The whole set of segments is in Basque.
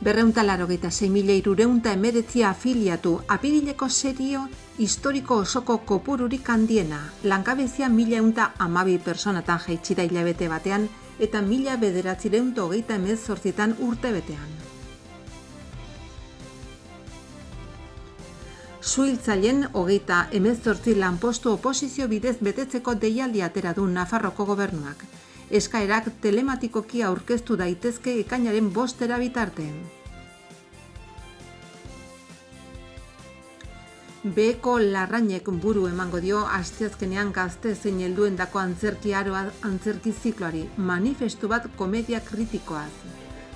286.319 afiliatu, apirileko serio historiko osoko kopururik handiena, langabezia 1.112 personatan jaitsi da hilabete batean eta 1.938 urtebetean. Suhiltzaileen 38 lanpostu oposizio bidez betetzeko deialdia atera du Nafarroko gobernuak. Eskaerak telematikoki aurkeztu daitezke ekainaren 5 bitarte. Beheko Larrainek buru emango dio asteazkenean gazte zein helduendako antzerki aroa antzerki zikloari, manifestu bat komedia kritikoaz.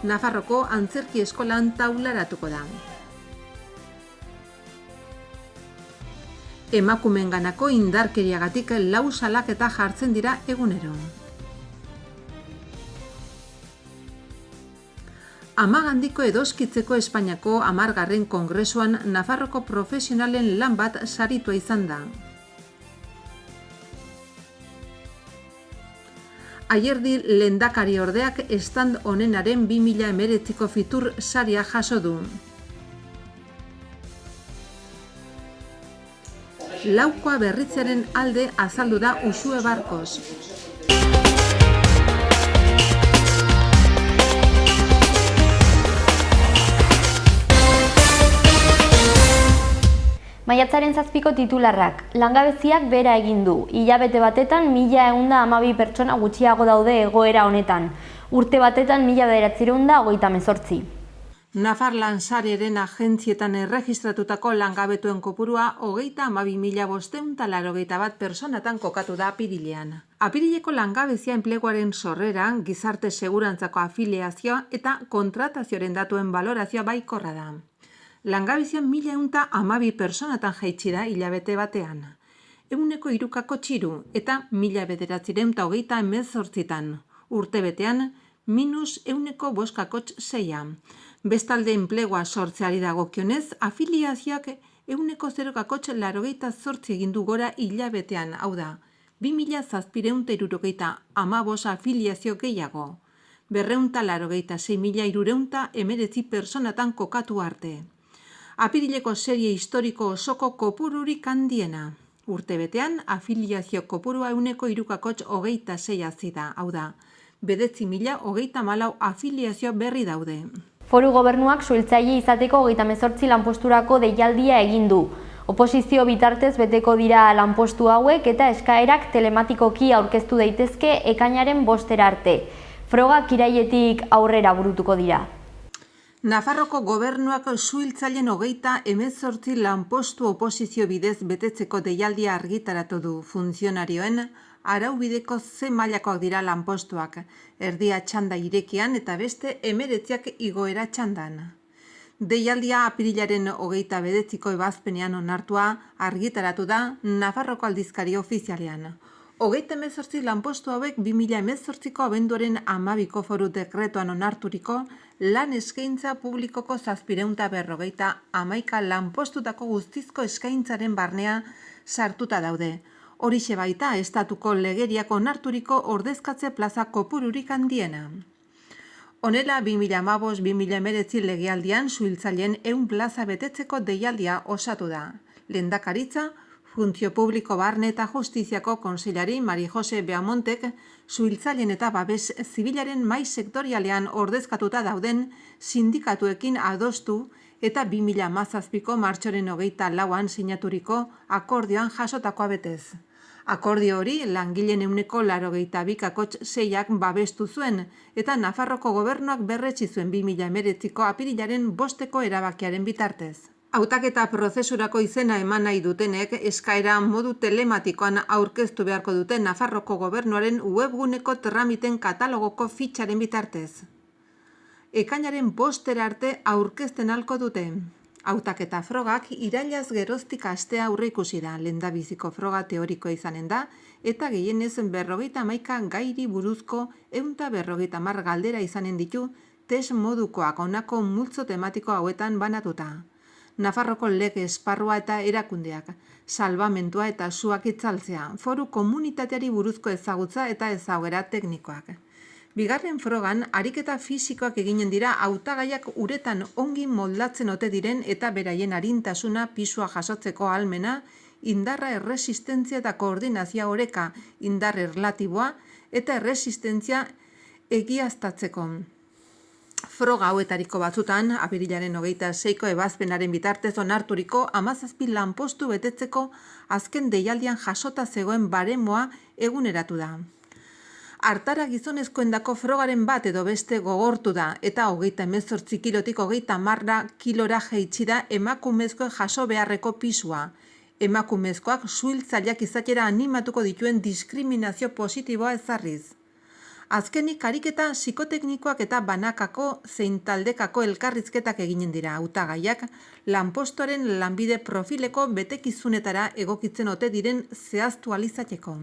Nafarroko antzerki eskolan taularatuko da. Emakumeenganako indarkeriagatik 4 salaketa jartzen dira egunero. Amagandiko edoskitzeko Espainiako 10. Kongresuan Nafarroko profesionalen lan bat saritua izan da. Ayerdi lehendakari ordeak stand onenaren 2019ko fitur saria jaso du. Laukoa berritzearen alde azaldu da Uxue Barkos. Maiatzaren 7ko titularrak, langabeziak bera egin du. Hilabete batetan 1.112 pertsona gutxiago daude egoera honetan. Urte batetan 1.938. Nafar Lansareren agentzietan erregistratutako langabetuen kopurua 32.581 personatan kokatu da apirilean. Apirileko langabezia enpleguaren sorrera, gizarte segurantzako afiliazioa eta kontratazioaren datuen balorazioa baikorra da. Langabezia 1.112 personatan jaitsi da hilabete batean. 3%ko txiru eta 1.938 urtebetean -5,6%. Bestalde enplegua sortzeari dagokionez, afiliazioak 0,88 egin du gora hilabetean, hau da, 2.775 afiliazio gehiago, 286.319 personatan kokatu arte. Apirileko serie historiko osoko kopururik handiena. Urtebetean, afiliazio kopurua 3,26 hazi da, hau da, 9.034 afiliazio berri daude. Foru gobernuak suhiltzaile izateko 38 lanposturako deialdia egin du. Oposizio bitartez beteko dira lanpostu hauek eta eskaerak telematikoki aurkeztu daitezke ekainaren 5 arte. Frogak irailetik aurrera burutuko dira. Nafarroko gobernuak suhiltzaileen 38 lanpostu oposizio bidez betetzeko deialdia argitaratu du. Funtzionarioen araubideko C mailakoak dira lanpostuak, erdia txanda irekian eta beste 19 igoera txandan. Deialdia apirilaren 29ko ebazpenean onartua argitaratu da Nafarroko aldizkari ofizialean. 38 lanpostu hauek 2018ko abenduaren 12ko foru dekretuan onarturiko lan eskaintza publikoko 751 lanpostutako guztizko eskaintzaren barnea sartuta daude. Horixe baita estatuko legeriak onarturiko ordezkatze plaza kopururik handiena. Honela 2015-2019 legealdian suhiltzaileen 100 plaza betetzeko deialdia osatu da. Lehendakaritza, Funtzio Publiko Barne eta Justiziako kontseilari Mari Jose Beamontek suhiltzaileen eta babes zibilaren mahai sektorialean ordezkatuta dauden sindikatuekin adostu eta 2017ko martxoaren 24an sinaturiko akordioan jasotakoa betez. Akordio hori langileen 82,6ak babestu zuen eta Nafarroko gobernuak berretsi zuen 2019ko apirilaren 5ko erabakiaren bitartez. Hautaketa prozesurako izena eman nahi dutenek eskaera modu telematikoan aurkeztu beharko dute Nafarroko gobernuaren webguneko tramiten katalogoko fitxaren bitartez. Ekainaren 5 arte aurkezten ahalko dute. Hautaketa frogak irailaz geroztik astea aurreikusi da, lehendabiziko froga teorikoa izanen da, eta gehienez 51 gairi buruzko 150 galdera izanen ditu test modukoak honako multzo tematiko hauetan banatuta. Nafarroko lege esparrua eta erakundeak, salbamentua eta suak itzaltzea, foru komunitateari buruzko ezagutza eta ezagera teknikoak. Bigarren frogan, ariketa fisikoak eginen dira hautagaiak uretan ongi moldatzen ote diren eta beraien arintasuna pisua jasotzeko ahalmena, indarra erresistentzia eta koordinazia oreka, indar erlatiboa eta erresistentzia egiaztatzeko. Froga hauetariko batzutan, apirilaren 26ko ebazpenaren bitartez onarturiko 17 lanpostu betetzeko azken deialdian jasota zegoen baremoa eguneratu da. Hartara gizonezkoendako frogaren bat edo beste gogortu da eta 38 kilotik 30 kilora jaitsi da emakumezkoen jaso beharreko pisua. Emakumezkoak suhiltzaileak izatera animatuko dituen diskriminazio positiboa ezarriz. Azkenik ariketa psikoteknikoak eta banakako zein taldekako elkarrizketak eginen dira hautagaiak lanpostoaren lanbide profileko betekizunetara egokitzen ote diren zehaztu alizateko.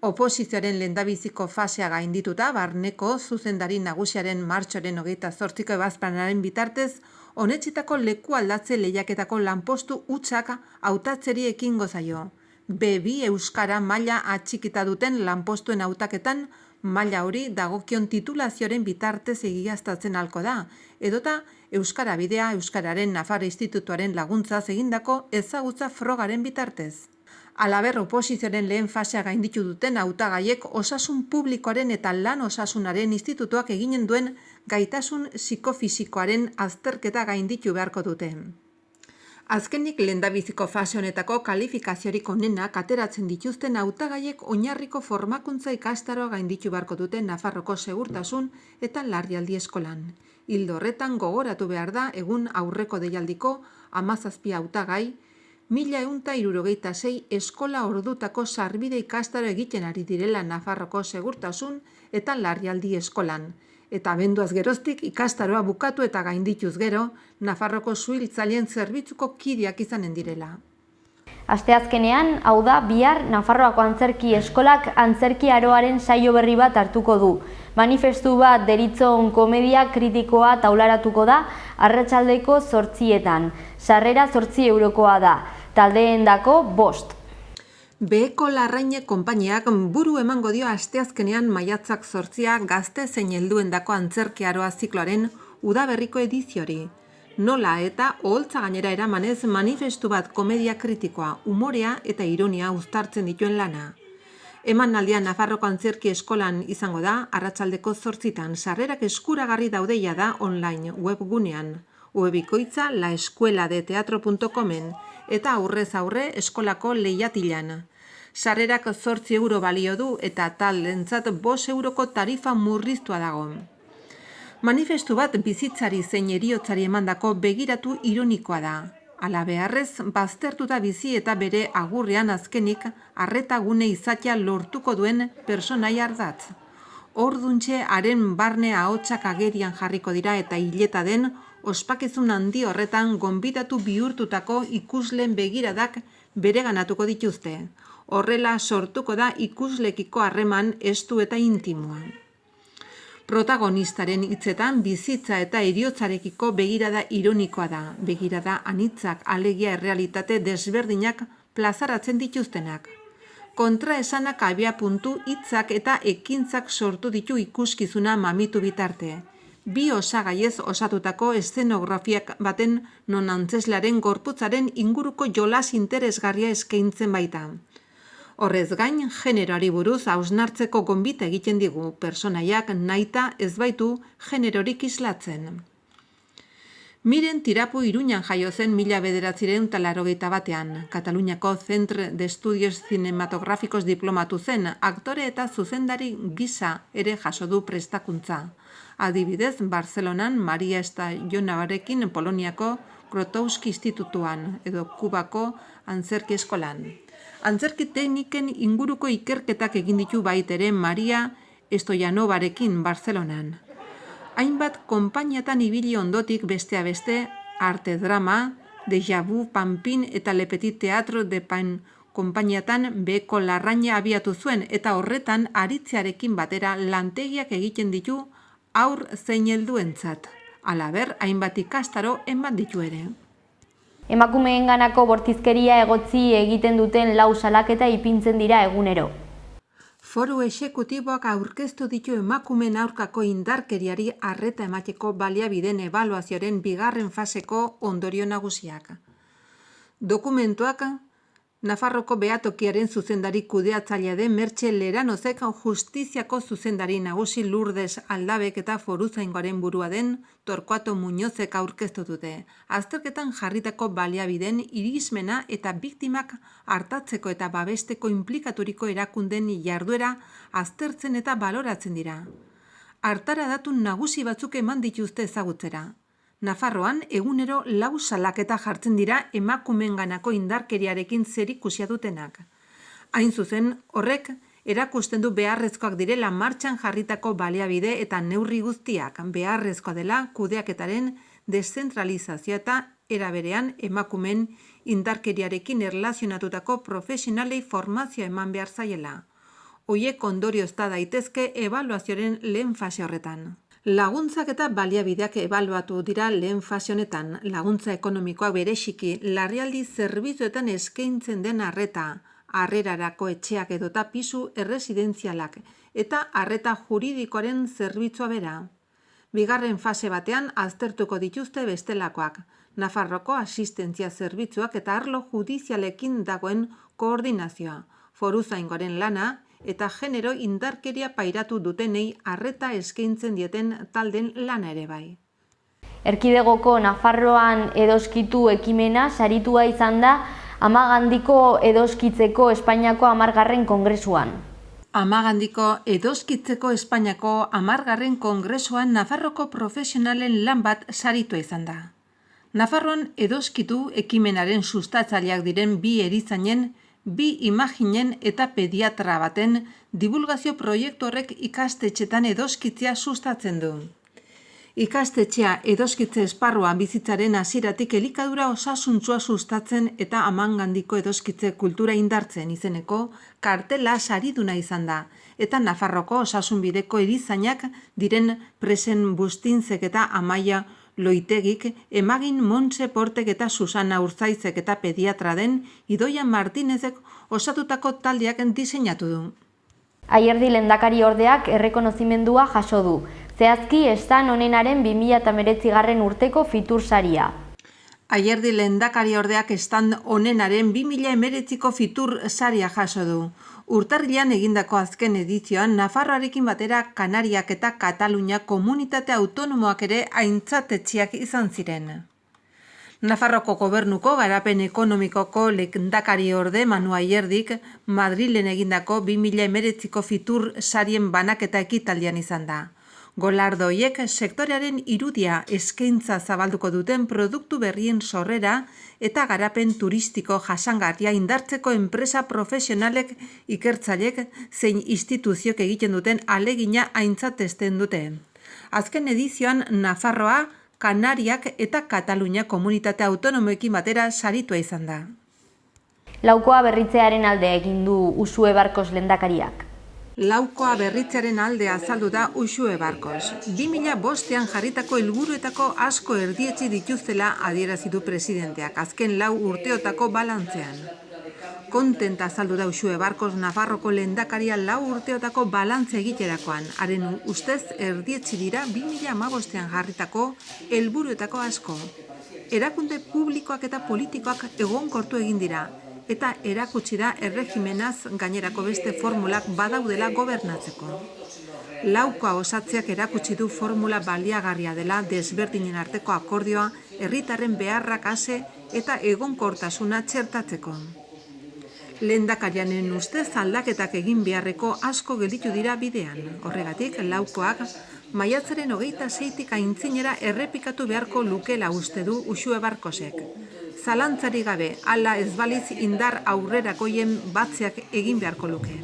Oposizioaren lehendabiziko fasea gaindituta, barneko zuzendari nagusiaren martxoaren 28ko ebazpenaren bitartez, onetsitako leku aldatze lehiaketako lanpostu hutsak hautatzeri ekingo zaio. B2 euskara maila atxikita duten lanpostuen hautaketan, maila hori dagokion titulazioaren bitartez egiaztatzen halko da, edota Euskara Bidea Euskararen Nafar Institutuaren laguntzaz egindako ezagutza frogaren bitartez. Halaber, oposizioaren lehen fasea gainditu duten hautagaiek osasun publikoaren eta lan osasunaren institutuak eginen duen gaitasun psikofisikoaren azterketa gainditu beharko dute. Azkenik lehendabiziko fase honetako kalifikaziorik onenak ateratzen dituzten hautagaiek oinarriko formakuntza ikastaroa gainditu beharko dute Nafarroko Segurtasun eta Larrialdi Eskolan. Ildo horretan gogoratu behar da egun aurreko deialdiko 17 hautagai, 1166 eskola ordutako sarbide ikastaro egiten ari direla Nafarroko Segurtasun eta Larrialdi Eskolan. Eta abenduaz geroztik ikastaroa bukatu eta gaindituz gero, Nafarroko suhiltzaileen zerbitzuko kideak izanen direla. Asteazkenean, hau da, bihar Nafarroako Antzerki Eskolak antzerki aroaren saio berri bat hartuko du. Manifestu bat deritzon komedia kritikoa taularatuko da arratsaldeko 8etan. Sarrera 8 eurokoa da, taldeendako 5. Beheko Larraine konpainiak buru emango dio asteazkenean maiatzak 8 gazte zein helduendako antzerki aroa zikloaren udaberriko ediziori. Nola eta oholtza gainera eramanez manifestu bat komedia kritikoa, umorea eta ironia uztartzen dituen lana. Emanaldia Nafarroko Antzerki Eskolan izango da arratsaldeko 8etan, sarrerak eskuragarri daudeia da online webgunean, webikoitza laescueladeteatro.comen eta aurrez aurre eskolako lehiatilan. Sarrerak 8 euro balio du eta taldentzat 5 euroko tarifa murriztua dago. Manifestu bat bizitzari zein heriotzari emandako begiratu ironikoa da. Hala beharrez, baztertuta bizi eta bere agurrean azkenik arretagune izatea lortuko duen personai ardatz. Orduntxe haren barne ahotsak agerian jarriko dira eta hileta den ospakizun handi horretan gonbidatu bihurtutako ikusleen begiradak bereganatuko dituzte. Horrela sortuko da ikuslekiko harreman estu eta intimoa. Protagonistaren hitzetan bizitza eta heriotzarekiko begirada ironikoa da, begirada anitzak alegia errealitate desberdinak plazaratzen dituztenak. Kontraesanak abiapuntu hitzak eta ekintzak sortu ditu ikuskizuna mamitu bitarte. Bi osagaiez osatutako eszenografiak baten non antzezlaren gorputzaren inguruko jolas interesgarria eskaintzen baita. Horrez gain, generoari buruz hausnartzeko gonbita egiten digu, personaiak nahita ez baitu generorik islatzen. Miren Tirapu Iruñan jaio zen 1981, Kataluniako Centre de Estudios Cinematográficos diplomatu zen, aktore eta zuzendari gisa ere jaso du prestakuntza. Adibidez, Barcelonan Maria Stajonarekin Poloniako Grotowski Institutuan edo Kubako Antzerki Eskolan. Antzerki tekniken inguruko ikerketak egin ditu baitere Maria Stojanovarekin Barcelonan. Hainbat konpainiatan ibili ondotik besteak beste arte drama, Deja Vu, Pampin eta Le Petit Teatro de Pain konpainiatan Beheko Larraine abiatu zuen eta horretan aritzearekin batera lantegiak egiten ditu haur zein helduentzat. Halaber, hainbat ikastaro eman ditu ere. Emakumeenganako bortizkeria egotzi egiten duten 4 salaketa ipintzen dira egunero. Foru exekutiboak aurkeztu ditu emakumeen aurkako indarkeriari arreta emateko baliabideen ebaluazioaren bigarren faseko ondorio nagusiak. Dokumentuak Nafarroko behatokiaren zuzendari kudeatzailea den Mertxe Leranozek justiziako zuzendari nagusi Lourdes Aldabek eta foruzaingoaren burua den Torkuato Muñozek aurkeztu dute. Azterketan jarritako baliabideen irismena eta biktimak artatzeko eta babesteko inplikaturiko erakunden jarduera aztertzen eta baloratzen dira. Hartara datu nagusi batzuk eman dituzte ezagutzera. Nafarroan egunero 4 salaketa jartzen dira emakumeenganako indarkeriarekin zerikusia dutenak. Hain zuzen, horrek erakusten du beharrezkoak direla martxan jarritako baliabide eta neurri guztiak, beharrezkoa dela kudeaketaren deszentralizazioa eta era berean emakumeen indarkeriarekin erlazionatutako profesionalei formazioa eman behar zaiela. Hoiek ondoriozta daitezke ebaluazioaren lehen fase horretan. Laguntzak eta baliabideak ebaluatu dira lehen fase honetan. Laguntza ekonomikoak bereziki larrialdi zerbitzuetan eskaintzen den arreta, harrerarako etxeak edota pisu erresidentzialak eta arreta juridikoaren zerbitzua bera. Bigarren fase batean aztertuko dituzte bestelakoak, Nafarroko asistentzia zerbitzuak eta arlo judizialekin dagoen koordinazioa, foruzaingoaren lana, eta genero indarkeria pairatu dutenei arreta eskaintzen dieten talden lana ere bai. Erkidegoko Nafarroan edoskitu ekimena saritua izan da Amagandiko edoskitzeko Espainiako 10. Kongresuan. Amagandiko edoskitzeko Espainiako 10. Kongresuan Nafarroko profesionalen lan bat saritua izan da. Nafarroan edoskitu ekimenaren sustatzaileak diren 2 erizainen, 2 imaginen eta pediatra baten divulgazio proiektu horrek ikastetxetan edoskitzea sustatzen du. Ikastetxea edoskitze esparruan bizitzaren hasieratik elikadura osasuntsua sustatzen eta Amagandiko edoskitze kultura indartzen izeneko kartela sariduna izan da, eta Nafarroko osasunbideko erizainak diren Presen Bustinzek eta Amaia Loitegik, Emagin Montse Portek eta Susana Urzaizek eta pediatra den Idoia Martinezek osatutako taldeak diseinatu du. Ayerdi lehendakariordeak errekonozimendua jaso du. Zehazki estan onenaren 2019 urteko Fitur saria. Ayerdi lehendakariordeak estan onenaren 2019ko Fitur saria jaso du. Urtarrilean egindako azken edizioan Nafarroarekin batera Kanariak eta Katalunia komunitate autonomoak ere aintzatetxiak izan ziren. Nafarroko gobernuko garapen ekonomikoko lehendakariorde Manu Ayerdik Madrilen egindako 2019ko Fitur sarien banaketa ekitaldian izan da. Golardo horiek sektorearen irudia eskaintza zabalduko duten produktu berrien sorrera eta garapen turistiko jasangarria indartzeko enpresa profesionalek, ikertzaileek zein instituziok egiten duten alegina aintzatesten dute. Azken edizioan Nafarroa, Kanariak eta Katalunia komunitate autonomoekin batera saritua izan da. Laukoa berritzearen alde egin du Uxue Barkos lehendakariak. Laukoa berritzearen alde azaldu da Uxue Barkos. 2005ean jarritako helburuetako asko erdietsi dituztela adierazi du presidenteak azken 4 urteotako balantzean. Kontenta azaldu da Uxue Barkos Nafarroko lehendakaria 4 urteotako balantze egiterakoan. Haren ustez erdietsi dira 2015ean jarritako helburuetako asko. Erakunde publikoak eta politikoak egonkortu egin dira, eta erakutsi da erregimenaz gainerako beste formulak badaudela gobernatzeko. Laukoa osatzeak erakutsi du formula baliagarria dela desberdinen arteko akordioa, herritarren beharrak ase eta egonkortasuna txertatzeko. Lehendakarianen ustez aldaketak egin beharreko asko gelditu dira bidean. Horregatik, laukoak maiatzaren 26tik aintzinera errepikatu beharko lukela uste du Uxue Barkosek. Zalantzari gabe, hala ez baliz indar aurrerakoien batzeak egin beharko luke.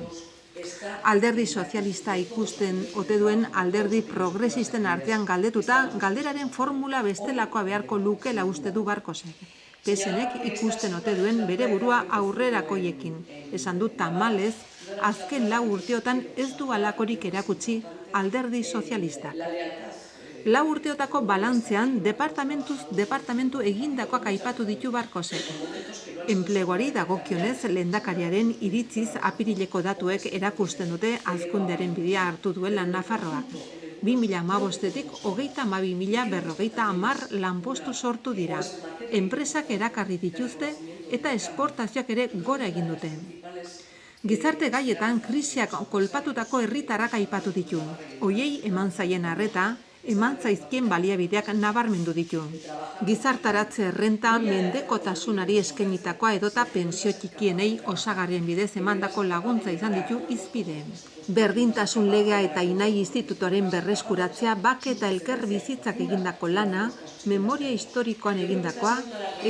Alderdi sozialista ikusten ote duen alderdi progresisten artean galdetuta, galderaren formula bestelakoa beharko lukela uste du Barkosek. PSNek ikusten ote duen bere burua aurrerakoiekin. Esan du tamalez, azken 4 urteotan ez du halakorik erakutsi alderdi sozialistak. 4 urteotako balantzean departamentu egindakoak aipatu ditu Barkosek. Enpleguari dagokionez, lehendakariaren iritziz apirileko datuek erakusten dute hazkundearen bidea hartu duela Nafarroak. 2015-etik 32.050 lanpostu sortu dira. Enpresak erakarri dituzte eta esportazioak ere gora egin dute. Gizarte gaietan krisiak kolpatutako herritarrak aipatu ditu. Hoiei eman zaien arreta, eman zaizkien baliabideak nabarmendu ditu. Gizartaratze errenta mendekotasunari eskainitakoa edota pentsio txikienei osagarrien bidez emandako laguntza izan ditu hizpide. Berdintasun legea eta Inai Institutoaren berreskuratzea, bake eta elkar bizitzak egindako lana, memoria historikoan egindakoa,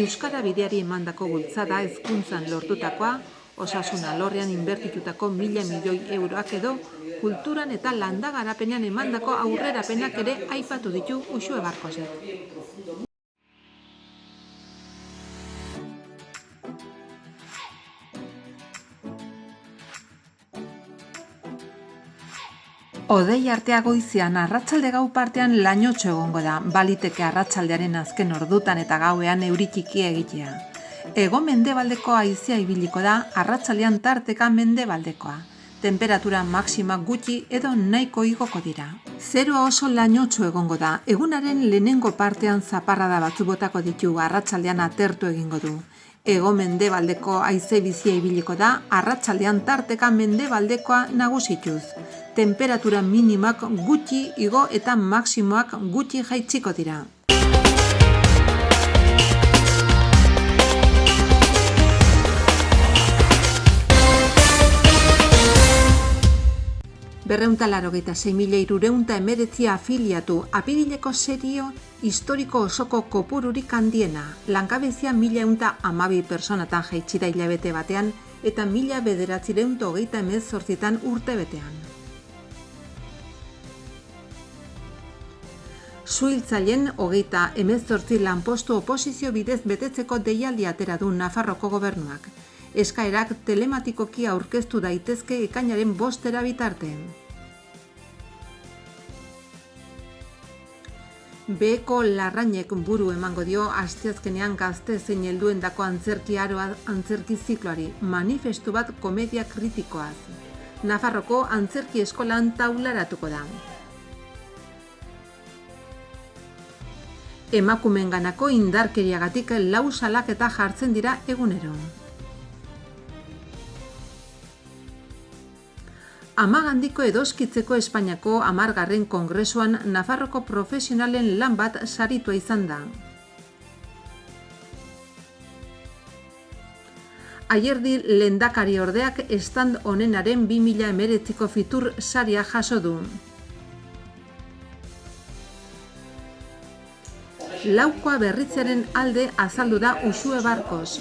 euskara bideari emandako bultzada hezkuntzan lortutakoa, osasun alorrean inbertitutako 1.000 milioi euroak edo, kulturan eta landa garapenean emandako aurrerapenak ere aipatu ditu Uxue Barkosek. Hodei artea goizean arratsalde gau partean lainotxo egongo da, baliteke arratsaldearen azken ordutan eta gauean euri txikia egitea. Hego-mendebaldeko haizea ibiliko da, arratsaldean tarteka mendebaldekoa. Temperatura maxima gutxi edo nahiko igoko dira. Zeroa oso lainotxo egongo da, egunaren lehenengo partean zaparrada batzu botako ditu, arratsaldean atertu egingo du. Hego-mendebaldeko haize bizia ibiliko da, arratsaldean tarteka mendebaldekoa nagusituz. Temperatura minimak gutxi igo eta maximoak gutxi jaitsiko dira. Berreuntalarrogeita 6.319 afiliatu, apirileko serio historiko osoko kopururik handiena. Langabezia 1.012 personatan jaitsi da hilabete batean eta 1.938 urte betean. Suhiltzaileen 38 lanpostu oposizio bidez betetzeko deialdia atera du Nafarroko gobernuak. Eskaerak telematikoki aurkeztu daitezke ekainaren 5 bitartean. Beheko Larrainek buru emango dio asteazkenean gazte zein helduendako antzerki aroa antzerki zikloari, manifestu bat komedia kritikoaz. Nafarroko antzerki eskolan taularatuko da. Emakumeenganako indarkeriagatik 4 salaketa jartzen dira egunero. Amagandiko edoskitzeko Espainiako 10. Kongresuan Nafarroko profesionalen lan bat saritua izan da. Aierdi lehendakari ordeak stand onenaren 2019ko fitur saria jaso du. Laukoa berritzearen alde azaldu da Uxue Barkos.